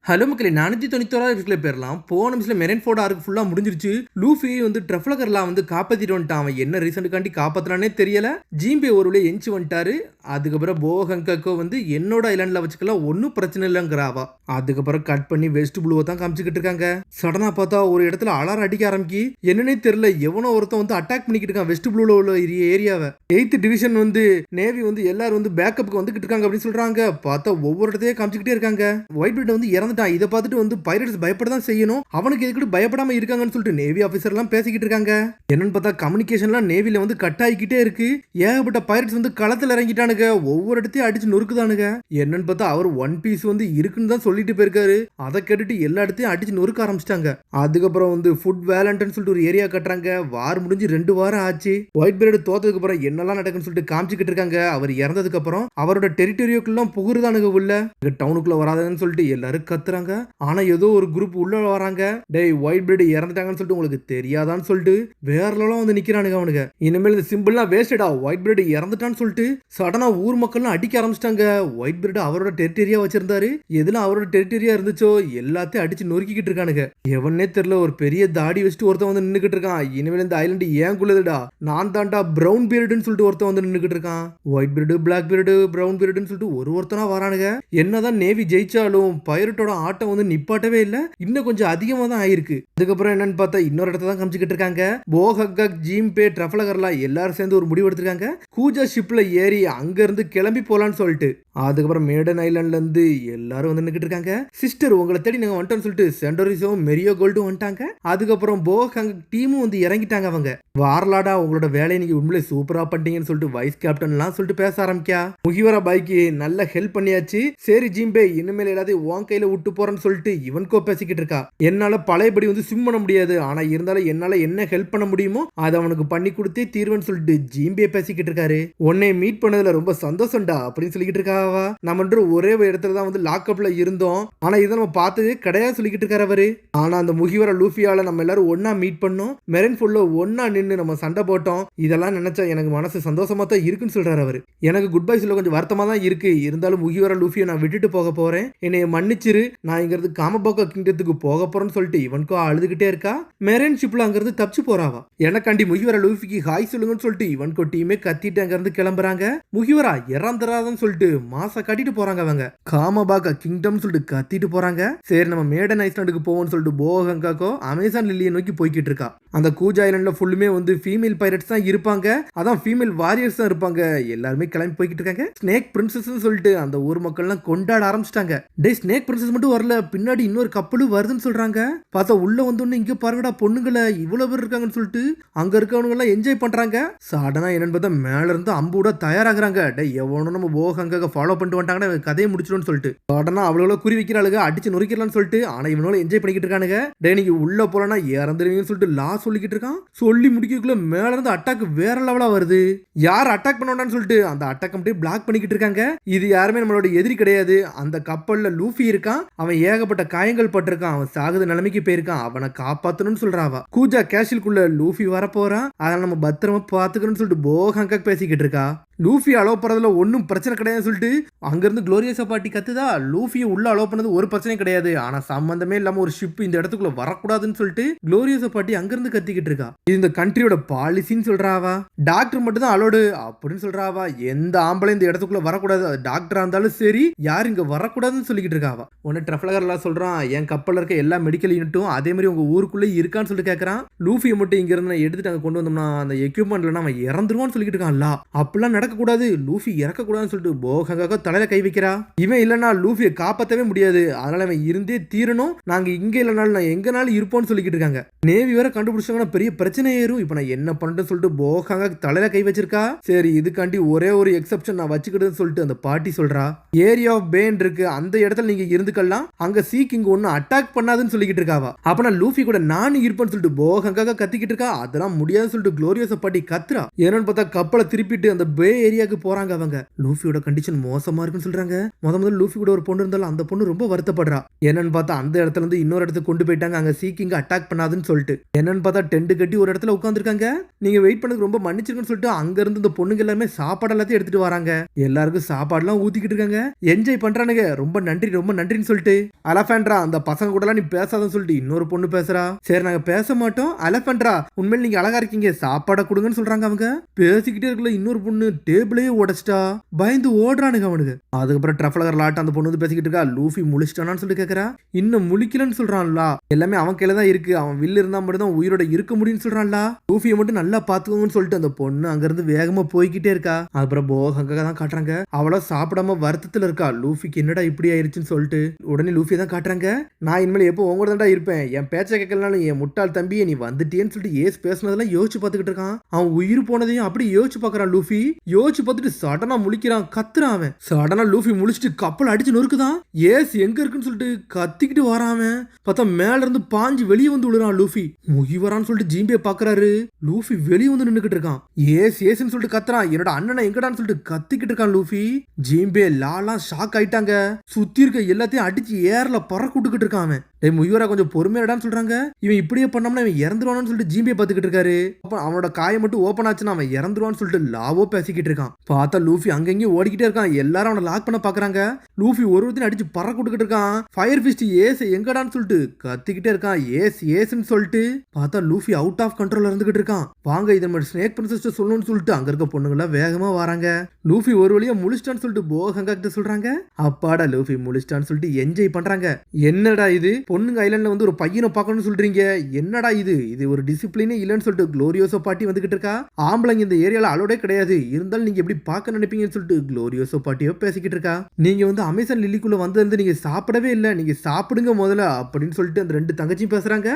Hello மக்களே 491 பேர்லாம் போன நிமிஷம் மெரன்ஃபோர்ட் ஆர்க் ஃபுல்லா முடிஞ்சிருச்சு. லூஃபி வந்து ட்ரஃப்லகர்லாம் வந்து காப்பாத்திட்டு வந்துட்டான். அவன் என்ன ரீசனுக்காண்டி காப்பாத்துறானே தெரியல. ஜீம்பே ஒரு வழியா எஞ்சி வந்துட்டாரு. அதுக்கப்புறம் போஹங்கக்கோ வந்து என்னோட ஐலாண்ட்ல வச்சுக்கலாம் ஒன்றும் பிரச்சனை இல்லைங்கிறாவா. அதுக்கப்புறம் கட் பண்ணி வெஸ்ட் ப்ளூவை தான் காமிச்சுக்கிட்டு இருக்காங்க. சடனா பார்த்தா ஒரு இடத்துல அலாரம் அடிக்க ஆரம்பிக்கி என்னன்னே தெரியல. எவனோ ஒருத்தன் வந்து அட்டாக் பண்ணிக்கிட்டு இருக்கான் வெஸ்ட் ப்ளூல உள்ள ஏரியாவை. 8th டிவிஷன் வந்து நேவி வந்து எல்லாரும் வந்து பேக்கப்புக்கு வந்துகிட்டு இருக்காங்க அப்படின்னு சொல்றாங்க. பார்த்தா ஒவ்வொரு இடத்தையே காமிச்சுக்கிட்டே இருக்காங்க. ஒயிட் பிரிட் வந்து இறந்து இதை பார்த்துட்டு வந்து பைரட்ஸ் பயப்பட தான் செய்யணும். அவனுக்கு எதுக்கு பயப்படாம இருக்காங்கன்னு சொல்லிட்டு நேவி ஆபீசர் எல்லாம் பேசிக்கிட்டு இருக்காங்க. என்னன்னு பார்த்தா கம்யூனிகேஷன்லாம் நேவில வந்து கட் ஆகிக்கிட்டே இருக்கு. ஏகப்பட்ட பைரட்ஸ் வந்து களத்துல இறங்கிட்டானுங்க. ஒவ்வொரு இடத்தையும் அடிச்சு நொறுக்குதானுங்க. என்னன்னு பார்த்தா அவர் ஒன் பீஸ் வந்து இருக்குன்னு தான் சொல்லிட்டு போயிருக்காரு. அதை கேட்டுட்டு எல்லா இடத்தையும் அடிச்சு நொறுக்க ஆரம்பிச்சிட்டாங்க. அதுக்கப்புறம் வந்து ஃபுட் வேலண்ட்னு சொல்லிட்டு ஒரு ஏரியா கட்டுறாங்க. வார் முடிஞ்சு 2 வாரம் ஆச்சு. ஒயிட் பிரிட் தோத்ததுக்கு அப்புறம் என்னெல்லாம் நடக்குன்னு சொல்லிட்டு காமிச்சுக்கிட்டு இருக்காங்க. அவர் இறந்ததுக்கு அப்புறம் அவரோட டெரிட்டரியோக்குள்ள புகுறதானுங்க உள்ள டவுனுக்குள்ள வராதுன்னு சொல்லிட்டு எல்லாரும் கத்துறாங்க. ஆனா ஏதோ ஒரு குரூப் உள்ள வராங்க. டேய் ஒயிட் பிரிட் இறந்துட்டாங்கன்னு சொல்லிட்டு உங்களுக்கு தெரியாதான்னு சொல்லிட்டு வேற லெவலா வந்து நிக்கிறானுங்க அவனுங்க. இனிமேல் இந்த சிம்பிள்லாம் வேஸ்டடா, ஒயிட் பிரிட் இறந்துட்டான்னு சொல்லிட்டு சடனா ஊர் மக்கள்லாம் அடிக்க ஆரம்பிச்சிட்டாங்க. ஒயிட் பிரிட் அவரோட டெரிட்டரியா வச்சிருந்தாரு. எதுலாம் அவரோட டெரிட்டரியா இருந்துச்சோ எல்லாத்தையும் அடிச்சு நொறுக்கிக்கிட்டு இருக்கானுங்க. எவனே தெரியல ஒரு பெரிய தாடி வச்சுட்டு ஒருத்தன் வந்து நின்னுக்கிட்டு இருக்கான். இனிமேல் இந்த ஐலண்ட் ஏங்குள்ளதுடா, நான் தாண்டா பிரவுன் பீரியட்னு சொல்லிட்டு ஒருத்தன் வந்து நின்னுக்கிட்டு இருக்கான். White period, black period, brown பீரியட்னு சொல்லிட்டு ஒருத்தனா வரானுங்க. என்னதான் நேவி ஜெயிச்சாலும் பைரட்டோட ஆட்டம் வந்து நிப்பாட்டவே இல்ல. இன்னும் கொஞ்சம் அதிகமா தான் ஆயிருக்கு. அதுக்கப்புறம் என்னன்னு பார்த்தா இன்னொரு இடத்த தான் காமிச்சுக்கிட்டு இருக்காங்க. போஹங்கக், ஜீம்பே, ட்ரஃப்லகர்லாம் எல்லாரும் சேர்ந்து ஒரு முடிவு எடுத்திருக்காங்க. கூஜா ஷிப்ல ஏறி அங்க இருந்து கிளம்பி போலான்னு சொல்லிட்டு. அதுக்கப்புறம் மேடன் ஐலாண்ட்ல இருந்து எல்லாரும் வந்து நின்னுக்கிட்டு இருக்காங்க. சிஸ்டர் உங்களை தேடி நாங்க வந்துட்டோம்னு சொல்லிட்டு சென்டோரிஸும் மெரியோ கோல்டும் வந்துட்டாங்க. அதுக்கப்புறம் போஹங்கக் டீமும் வந்து இறங்கிட்டாங்க. அவங்க வார்லாடா உங்களோட வேலையை நீங்க உண்மையிலே சூப்பரா பண்ணிட்டீங்கன்னு சொல்லிட்டு வைஸ் கேப்டன்லாம் சொல்லிட்டு பேச ஆரம்பிக்கா. முகிவரா பாய்க்கு நல்ல ஹெல்ப் பண்ணியாச்சு. சரி ஜீம்பே இனிமேல் எல்லாத்தையும் உன் கையில விட்டு போறேன்னு சொல்லிட்டு இவன்கோ பேசிக்கிட்டு இருக்கா. என்னால பழையபடி வந்து ஸ்விம் பண்ண முடியாது, ஆனா இருந்தாலும் என்னால என்ன ஹெல்ப் பண்ண முடியுமோ அதை அவனுக்கு பண்ணி கொடுத்தே தீர்வேன்னு சொல்லிட்டு ஜீம்பே பேசிக்கிட்டு இருக்காரு. உன்னை மீட் பண்ணதுல ரொம்ப சந்தோஷம்டா அப்படின்னு சொல்லிக்கிட்டு இருக்காவா. நம்ம ஒரே இடத்துல தான் வந்து லாக்அப்ல இருந்தோம், ஆனா இதை நம்ம பார்த்ததே கிடையாது சொல்லிக்கிட்டு இருக்காரு அவரு. ஆனா அந்த முகிவர லூஃபியால நம்ம எல்லாரும் ஒன்னா மீட் பண்ணோம், மெரன் ஃபுல்ல ஒன்னா நின்று நம்ம சண்டை போட்டோம். இதெல்லாம் நினைச்சா எனக்கு மனசு சந்தோஷமா தான் இருக்குன்னு சொல்றாரு அவரு. எனக்கு குட் பை சொல்ல கொஞ்சம் வருத்தமா தான் இருக்கு. இருந்தாலும் முகிவர லூஃபியை நான் விட்டுட்டு போக போறேன், என்னைய மன்னிச்சிரு, நான் இங்கிறது காமபோக்கா கிங்டத்துக்கு போக போறேன்னு சொல்லிட்டு இவனுக்கோ அழுதுகிட்டே இருக்கா. மெரன் ஷிப்ல அங்கிருந்து தப்பிச்சு போறாவா. எனக்காண்டி முகிவரா லூஃபிக்கு ஹாய் சொல்லுங்கன்னு சொல்லிட்டு இவனுக்கோ டீமே கத்திட்டு அங்கிருந்து கிளம்புறாங்க. முகிவரா இறந்துறாதன்னு சொல்லிட்டு மாச கட்டிட்டு போறாங்க. அவங்க காமபாக்கா கிங்டம் சொல்லிட்டு கத்திட்டு போறாங்க. சரி நம்ம மேடன் ஐஸ்லாண்டுக்கு போவோம்னு சொல்லிட்டு போஹங்காக்கோ அமேசான் லில்லியை நோக்கி போய்கிட்டு இருக்கா. அந்த கூஜா ஐலாண்ட்ல ஃபுல்லுமே வந்து ஃபீமேல் பைரட்ஸ் தான் இருப்பாங்க. அதான் ஃபீமேல் வாரியர்ஸ் தான் இருப்பாங்க. எல்லாருமே கிளம்பி போய்கிட்டு இருக்காங்க. ஸ்னேக் பிரின்சஸ் சொல்லிட்டு அந்த ஊர் மக்கள்லாம் கொண்டாட ஆரம்பிச்சிட்டாங்க. டே ஸ்னேக் பிரின்சஸ் மட்டும் வரல, பின்னாடி இன்னொரு கப்பலும் வருதுன்னு சொல்றாங்க. பார்த்தா உள்ள வந்தோன்னு இங்க பாருங்கடா பொண்ணுங்களை இவ்வளவு பேர் இருக்காங்கன்னு சொல்லிட்டு அங்க இருக்கவங்க எல்லாம் என்ஜாய் பண்றாங்க. சடனா என்னன்னு பார்த்தா மேல இருந்து அம்புட தயாராகிறாங்க. டே எவனும் நம்ம போஹங்காக ஃபாலோ பண்ணிட்டு வந்துட்டாங்கன்னா கதையை முடிச்சிடும்னு சொல்லிட்டு சடனா அவ்வளவு குறி வைக்கிறாளுங்க, அடிச்சு நொறுக்கலாம்னு சொல்லிட்டு. ஆனா இவனோட என்ஜாய் பண்ணிக்கிட்டு இருக்கானுங்க. டே நீங்க உள்ள போலனா இறந்துருவீங்கன்னு சொல்லிட்டு லா சொல்லிக்கிட்டு இருக்கான். சொல்லி முடிக்கக்குள்ள மேல இருந்து அட்டாக் வேற லெவலா வருது. யார் அட்டாக் பண்ண சொல்லிட்டு அந்த அட்டாக் அப்படியே பிளாக் பண்ணிக்கிட்டு இருக்காங்க. இது யாருமே நம்மளோட எதிரி கிடையாது. அந்த கப்பல்ல லூஃபி இருக்கான். அவன் ஏகப்பட்ட காயங்கள் பட்டிருக்கான். அவன் சாகுத நிலைமைக்கு போயிருக்கான். அவனை காப்பாத்தணும்னு சொல்றாவா. கூஜா கேஷிலுக்குள்ள லூஃபி வர போறான். அதனால நம்ம பத்திரமா பாத்துக்கணும்னு சொல்லிட்டு போஹங்காக் பேசிக்கிட்டு இருக்கா. லூஃபி அலோவ் பண்றதுல ஒன்றும் பிரச்சனை கிடையாதுன்னு சொல்லிட்டு அங்கிருந்து குளோரியஸா பாட்டி கத்துதா. லூஃபியை உள்ள அலோவ் பண்ணது ஒரு பிரச்சனையும் கிடையாது, ஆனா சம்பந்தமே இல்லாம ஒரு ஷிப் இந்த இடத்துக்குள்ள வரக்கூடாதுன்னு சொல்லிட்டு குளோரியஸா பாட்டி அங்கிருந்து கத்திக்கிட்டு இருக்கா. இது இந்த கண்ட்ரியோட பாலிசின்னு சொல்றாவா. டாக்டர் மட்டும் தான் அலோடு அப்படின்னு சொல்றாவா. எந்த ஆம்பளை இந்த இடத்துக்குள்ள வரக்கூடாது, டாக்டரா இருந்தாலும் சரி யாரும் இங்க வரக்கூடாதுன்னு சொல்லிக்கிட்டு இருக்காவா. உடனே ட்ரஃப்லகர்லாம் சொல்றான், என் கப்பல்ல இருக்க எல்லா மெடிக்கல் யூனிட்டும் அதே மாதிரி உங்க ஊருக்குள்ள இருக்கான்னு சொல்லிட்டு கேட்கறான். லூஃபியை மட்டும் இங்க இருந்து எடுத்துட்டு அங்க கொண்டு வந்தோம்னா அந்த எக்யூப்மெண்ட்ல அவன் இறந்துருவான்னு சொல்லிட்டு இருக்கான்ல. அப்படிலாம் கூடாது, லூஃபி இறக்கக்கூடாதுன்னு சொல்லிட்டு போஹங்காக தலையில கை வைக்கிறா. இவன் இல்லைன்னா லூஃபியை காப்பாற்றவே முடியாது, அதனால அவன் இருந்தே தீரணும், நாங்க இங்க இல்லைனாலும் நான் எங்கனாலும் இருப்போம்னு சொல்லிக்கிட்டு இருக்காங்க. நேவி வேற கண்டுபிடிச்சாங்கன்னா பெரிய பிரச்சனை ஏறும். இப்ப நான் என்ன பண்றேன்னு சொல்லிட்டு போஹங்கா தலையில கை வச்சிருக்கா. சரி இதுக்காண்டி ஒரே ஒரு எக்ஸப்ஷன் நான் வச்சுக்கிட்டேன்னு சொல்லிட்டு அந்த பாட்டி சொல்றா. ஏரியா ஆஃப் பேன் இருக்கு, அந்த இடத்துல நீங்க இருந்துக்கலாம், அங்க சீக்கிங் ஒன்னு அட்டாக் பண்ணாதுன்னு சொல்லிக்கிட்டு இருக்காவா. அப்ப நான் லூஃபி கூட நானும் இருப்பேன்னு சொல்லிட்டு போஹங்காக கத்திக்கிட்டு இருக்கா. அதெல்லாம் முடியாதுன்னு சொல்லிட்டு குளோரியஸா பாட்டி கத்துறா. என்னன்னு பார்த்தா கப்பலை திருப்பிட்டு அந்த பே ஏரியாவுக்கு போறாங்க. அவங்க லூஃபியோட கண்டிஷன் மோசமா இருக்குன்னு சொல்றாங்க. முதல்ல லூஃபி கூட ஒரு பொண்ணு இருந்தாலும் அந்த பொண்ணு ரொம்ப வருத்தப்படுறா. என்னன்னு பார்த்தா அந்த இடத்துல இருந்து இன்னொரு இடத்துக்கு கொண்டு போயிட்டாங்க. அங்க சீக்கிங்க அட்டாக் பண்ணாதுன்னு சொல்லிட்டு என்னன்னு பார்த்தா டென்ட் கட்டி ஒரு இடத்துல உட்காந்துருக்காங்க. நீங்க வெயிட் பண்ணதுக்கு ரொம்ப மன்னிச்சிருக்குன்னு சொல்லிட்டு அங்க இருந்து இந்த பொண்ணுங்க எல்லாமே சாப்பாடு எல்லாத்தையும் எடுத்துட்டு வராங்க. எல்லாருக்கும் சாப்பாடுலாம் ஊத்திக்கிட்டு இருக்காங்க. என்ஜாய் பண்றானுங்க. ரொம்ப நன்றி ரொம்ப நன்றின்னு சொல்லிட்டு அலஃபேண்ட்ரா அந்த பசங்க கூட எல்லாம் நீ பேசாதன்னு சொல்லிட்டு இன்னொரு பொண்ணு பேசுறா. சரி நாங்க பேச மாட்டோம் அலஃபேண்ட்ரா, உண்மையில நீங்க அழகா இருக்கீங்க, சாப்பாடை கொடுங்கன்னு சொல்றாங்க. அவங்க பேசிக்கிட்டே இருக்கல இன்னொரு பொண்ணு டேபிளே உடைச்சிட்டா. பயந்து ஓடுறானுங்க அவனுக்கு. அதுக்கப்புறம் ட்ரஃபலகர் லாட் அந்த பொண்ணு வந்து பேசிக்கிட்டு இருக்கா. லூஃபி முழிச்சிட்டானான்னு சொல்லி கேக்குறா. இன்னும் முழிக்கலன்னு சொல்றான்ல. எல்லாமே அவன் கையில தான் இருக்கு. அவன் வில்லு இருந்தா மட்டும் தான் உயிரோட இருக்க முடியும்னு சொல்றான்ல. லூஃபியை மட்டும் நல்லா பாத்துக்கோங்கன்னு சொல்லிட்டு அந்த பொண்ணு அங்க இருந்து வேகமா போய்கிட்டே இருக்கா. அப்புறம் போகங்க தான் காட்டுறாங்க. அவள சாப்பிடாம வருத்தத்துல இருக்கா. லூஃபிக்கு என்னடா இப்படி ஆயிருச்சுன்னு சொல்லிட்டு உடனே லூஃபி தான் காட்டுறாங்க. நான் இனிமேல் எப்போ உங்களோட தான்டா இருப்பேன், என் பேச்ச கேட்கலனாலும் என் முட்டாள் தம்பியை நீ வந்துட்டேன்னு சொல்லிட்டு ஏஸ் பேசுனதெல்லாம் யோசிச்சு பார்த்துக்கிட்டு இருக்கான். அவன் உயிர் போனதையும் அப்படி யோசிச்சு பார்க்கறான். லூஃபி யோசிச்சு பார்த்துட்டு சடனா முழிக்கிறான், கத்துறான். அவன் சடனா லூஃபி முழிச்சிட்டு கப்பல் அடிச்சு நொறுக்குதான். ஏஸ் எங்க இருக்குன்னு சொல்லிட்டு கத்திக்கிட்டு வரான். பார்த்தா மேல இருந்து பாஞ்சு வெளியே வந்து விழுறான். லூஃபி முகிவரான்னு சொல்லிட்டு ஜீம்பே பாக்குறாரு. லூஃபி வெளியே வந்து நின்னுக்கிட்டு இருக்கான். ஏஸ் ஏஸ்ன்னு சொல்லிட்டு கத்துறான். என்னோட அண்ணனை எங்கடான்னு சொல்லிட்டு கத்திக்கிட்டு இருக்கான். லூஃபி ஜீம்பே லாலாம் ஷாக் ஆயிட்டாங்க. சுத்தி இருக்க எல்லாத்தையும் அடிச்சு ஏர்ல பறக்க விட்டுக்கிட்டு இருக்கான். அவன் முகிவரா கொஞ்சம் பொறுமையாடான்னு சொல்றாங்க. இவன் இப்படியே பண்ணோம்னா இவன் இறந்துருவான்னு சொல்லிட்டு ஜீம்பே பாத்துக்கிட்டு இருக்காரு. அப்ப அவனோட காயம் மட்டும் ஓப்பன் ஆச்சுன்னா அவன் இறந்துருவான்னு சொல்லிட்டு லாவோ பேசிக்கிட்டு இருக்கான். பார்த்தா லூஃபி அங்கங்கேயும் ஓடிக்கிட்டே இருக்கான். எல்லாரும் அவனை லாக் பண்ண பாக்குறாங்க. லூஃபி ஒருத்தையும் அடிச்சு பறக்க விட்டுக்கிட்டு இருக்கான். ஃபயர் ஃபிஸ்ட் ஏஸ் எங்கடான்னு சொல்லிட்டு கத்திக்கிட்டே இருக்கான். ஏஸ் ஏஸ்ன்னு சொல்லிட்டு பார்த்தா லூஃபி அவுட் ஆஃப் கண்ட்ரோல்ல இருந்துகிட்டு இருக்கான். வாங்க இதை மாதிரி ஸ்னேக் பிரின்சஸ் சொல்லணும்னு சொல்லிட்டு அங்க இருக்க பொண்ணுங்களா வேகமா வராங்க. லூஃபி ஒரு வழியா முழிச்சிட்டான்னு சொல்லிட்டு போகங்க கிட்ட சொல்றாங்க. அப்பாடா லூஃபி முழிச்சிட்டான்னு சொல்லிட்டு என்ஜாய் பண்றாங்க. என்னடா இது பொண்ணுங்க ஐலண்ட்ல வந்து ஒரு பையனை பார்க்கணும்னு சொல்றீங்க, என்னடா இது ஒரு டிசிப்ளினே இல்லைன்னு சொல்லிட்டு குளோரியோசோ பாட்டி வந்துகிட்டு இருக்கா. ஆம்பளைங்க இந்த ஏரியால அலோடே கிடையாது, இருந்தாலும் நீங்க எப்படி பார்க்க நினைப்பீங்கன்னு சொல்லிட்டு குளோரியோசோ பாட்டியோ பேசிக்கிட்டு இருக்கா. நீங்க வந்து அமேசான் லில்லிக்குள்ள வந்து நீங்க சாப்பிடவே இல்லை, நீங்க சாப்பிடுங்க முதல்ல அப்படின்னு சொல்லிட்டு அந்த ரெண்டு தங்கச்சியும் பேசுறாங்க.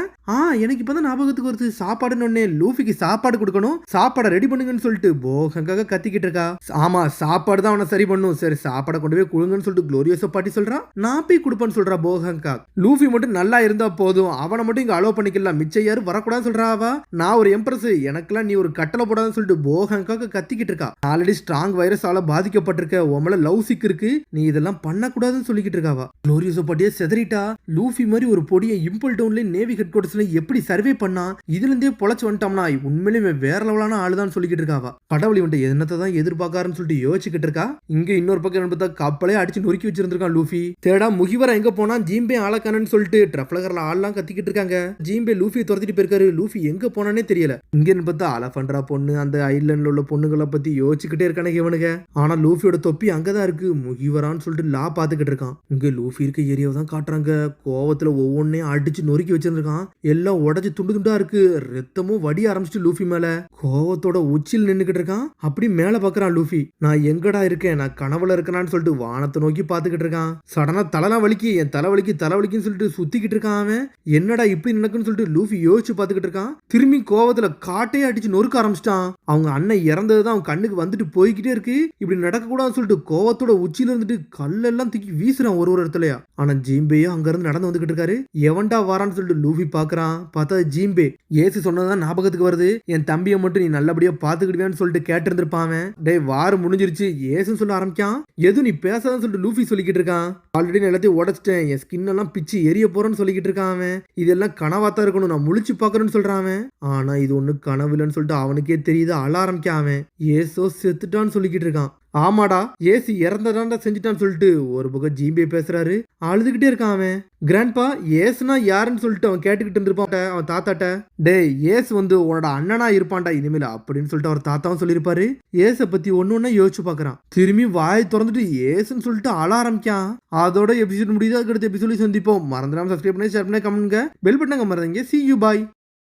எனக்கு இப்பதான் ஞாபகத்துக்கு வருது சாப்பாடுன்னு ஒன்னே. லூஃபிக்கு சாப்பாடு கொடுக்கணும், சாப்பாடை ரெடி பண்ணுங்கன்னு சொல்லிட்டு போகங்காக கத்திக்கிட்டு இருக்கா. ஆமா சாப்பாடு தான் அவனை சரி பண்ணும். சரி சாப்பாடை கொண்டு போய் கொடுங்கன்னு சொல்லிட்டு குளோரியோசோ பாட்டி சொல்றா. நான் போய் கொடுப்பேன்னு சொல்றா போகங்கா. லூஃபி மட்டும் நல்லா இருந்தா போதும், அவனை மட்டும் இங்க அலோ பண்ணிக்கலாம், மிச்சம் யாரும் வரக்கூடாதுன்னு சொல்றா. அவ நான் ஒரு எம்ப்ரஸ், எனக்கெல்லாம் நீ ஒரு கட்டளை போடாதுன்னு சொல்லிட்டு போகங்காக கத்திக்கிட்டு இருக்கா. ஆல்ரெடி ஸ்ட்ராங் வைரஸால பாதிக்கப்பட்டிருக்க, உமல லவ் சிக் இருக்கு, நீ இதெல்லாம் பண்ணக்கூடாதுன்னு சொல்லிக்கிட்டு இருக்காவா. குளோரியோசோ பாட்டியே செதறிட்டா. லூஃபி மாதிரி ஒரு பொடியை இம்பல் டவுன்ல நேவி ஹெட் குவார்டர்ஸ்ல எப்படி சர்வே பண்ணா, இதுல இருந்தே பொழைச்சு வந்துட்டோம்னா உண்மையிலே வேற லெவலான ஆளுதான் சொல்லிக்கிட்டு இருக்காவா. கடவுள் இவன் என்னத்தை தான் எதிர்பார்க்காருன்னு சொல்லிட்டு யோசிச்சுக்கிட்டு இருக்கா. இங்க இன்னொரு பக்கம் பார்த்தா கப்பலே அடிச்சு நொறுக்கி வச்சிருந்திருக்கான் லூஃபி. தேடா முகிவரா எங்க போனா ஜீம்பே ஆளக்கானன்னு சொல்லிட்டு ட்ரஃபலகர்ல ஆள்லாம் கத்திக்கிட்டு இருக்காங்க. ஜீம்பே லூஃபி துரத்திட்டு போயிருக்காரு. லூஃபி எங்க போனானே தெரியல. இங்கன்னு பார்த்தா அலஃபண்ட்ரா பொண்ணு அந்த ஐலண்ட்ல உள்ள பொண்ணுங்களை பத்தி யோசிச்சுக்கிட்டே இருக்கானுங்க இவனுங்க. ஆனா லூஃபியோட தொப்பி அங்கதான் இருக்கு. முகிவரான்னு சொல்லிட்டு லா பாத்துக்கிட்டு இருக்கான். இங்க லூஃபி இருக்க ஏரியாவை தான் காட்டுறாங்க. கோவத்துல ஒவ்வொன்னையும் அடிச்சு நொறுக்கி வச்சிருக்கான். எல்லாம் உடச்சு துண்டு துண்டா இருக்கு. ரத்தமும் வடி ஆரம்பிச்சுட்டு லூஃபி மேல கோவத்தோட உச்சியில் நின்னுக்கிட்டு இருக்கான். அப்படி மேல பாக்குறான் லூஃபி. நான் எங்கடா இருக்கேன், நான் கனவுல இருக்கனான்னு சொல்லிட்டு வானத்தை நோக்கி பாத்துக்கிட்டு இருக்கான். சடனா தலைலாம் வலிக்கு, என் தலைவலிக்குன்னு சொல்லிட்டு சுத்திக்கிட்டு இருக்கான். அவன் என்னடா இப்படி நடக்குன்னு சொல்லிட்டு லூஃபி யோசிச்சு பாத்துக்கிட்டு இருக்கான். திரும்பி கோவத்துல காட்டையே அடிச்சு நொறுக்க ஆரம்பிச்சிட்டான். அவங்க அண்ணன் இறந்ததுதான் அவன் கண்ணுக்கு வந்துட்டு போய்கிட்டே இருக்கு. இப்படி நடக்க கூடாதுன்னு சொல்லிட்டு கோவத்தோட உச்சியில இருந்துட்டு கல்லெல்லாம் தூக்கி வீசுறான் ஒரு இடத்துலயா. ஆனா ஜீம்பேயோ அங்க இருந்து நடந்து வந்துகிட்டு இருக்காரு. எவன்டா வாரான்னு சொல்லிட்டு லூஃபி பாக்குறான். பார்த்தா ஜீம்பே. ஏசு சொன்னதான் ஞாபகத்துக்கு வருது, என் தம்பியை மட்டும் நீ நல்லபடியா பாத்துக்கிடுவேன்னு சொல்லிட்டு கேட்டு இருந்திருப்பான். டேய் வாரு முடிஞ்சிருச்சு ஏசுன்னு சொல்ல ஆரம்பிக்கான். எதுவும் நீ பேசாதான் சொல்லிட்டு லூஃபி சொல்லிக்கிட்டு இருக்கான். ஆல்ரெடி எல்லாத்தையும் உடைச்சிட்டேன், என் ஸ்கின் எல்லாம் பிச்சு எரிய போறேன்னு சொல்லிக்கிட்டு இருக்கான். அவன் இதெல்லாம் கனவாத்தான் இருக்கணும், நான் முழிச்சு பாக்குறேன்னு சொல்றான். அவன் ஆனா இது ஒண்ணு கனவுலன்னு சொல்லிட்டு அவனுக்கே தெரியுது. அழ ஆரம்பிக்கான். அவன் ஏசோ செத்துட்டான்னு சொல்லிக்கிட்டு இருக்கான். ஆமாடா ஏசி இறந்ததான்டா செஞ்சுட்டான்னு சொல்லிட்டு ஒரு பக்கம் ஜீம்பே பேசுறாரு. அழுதுகிட்டே இருக்கான். அவன் கிராண்ட்பா ஏசுனா யாருன்னு சொல்லிட்டு அவன் கேட்டுக்கிட்டு இருந்திருப்பான் அவன் தாத்தாட்ட. டே ஏசு வந்து உன்னோட அண்ணனா இருப்பான்டா இனிமேல் அப்படின்னு சொல்லிட்டு அவர் தாத்தாவும் சொல்லியிருப்பாரு. ஏசை பத்தி ஒன்னு யோசிச்சு பாக்குறான். திரும்பி வாய் திறந்துட்டு ஏசுன்னு சொல்லிட்டு அழ ஆரம்பிக்கான். அதோட எபிசோட் முடியுது. அதுக்கடுத்த எபிசோட சந்திப்போம். மறந்துடாம சப்ஸ்கிரைப் பண்ணி ஷேர் பண்ணி கமெண்ட்ங்க, பெல் பட்டனை மறந்துங்க. See you, bye.